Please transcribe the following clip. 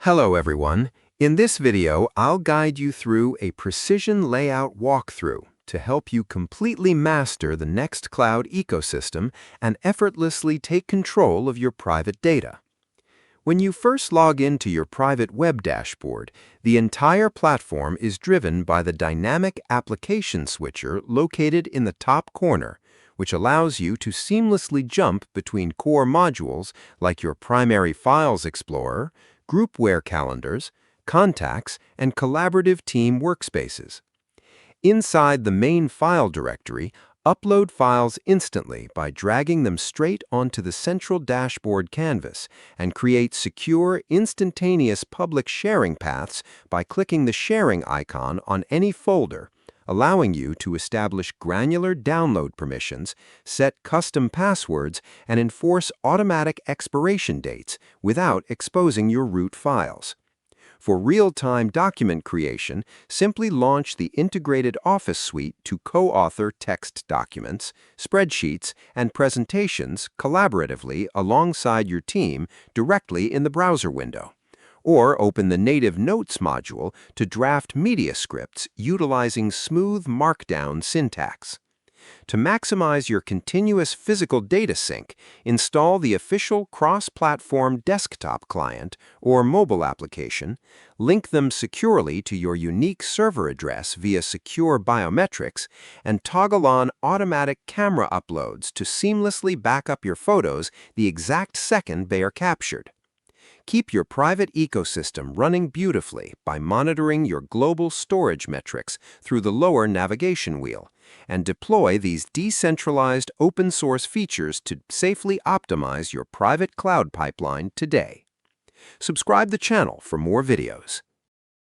Hello everyone. In this video, I'll guide you through a precision layout walkthrough to help you completely master the Nextcloud ecosystem and effortlessly take control of your private data. When you first log into your private web dashboard, the entire platform is driven by the dynamic application switcher located in the top corner, which allows you to seamlessly jump between core modules like your primary files explorer, groupware calendars, contacts, and collaborative team workspaces. Inside the main file directory, upload files instantly by dragging them straight onto the central dashboard canvas and create secure, instantaneous public sharing paths by clicking the sharing icon on any folder, allowing you to establish granular download permissions, set custom passwords, and enforce automatic expiration dates without exposing your root files. For real-time document creation, simply launch the integrated Office suite to co-author text documents, spreadsheets, and presentations collaboratively alongside your team directly in the browser window. Or open the native Notes module to draft media scripts utilizing smooth Markdown syntax. To maximize your continuous physical data sync, install the official cross-platform desktop client or mobile application, link them securely to your unique server address via secure biometrics, and toggle on automatic camera uploads to seamlessly back up your photos the exact second they are captured. Keep your private ecosystem running beautifully by monitoring your global storage metrics through the lower navigation wheel, and deploy these decentralized open-source features to safely optimize your private cloud pipeline today. Subscribe the channel for more videos.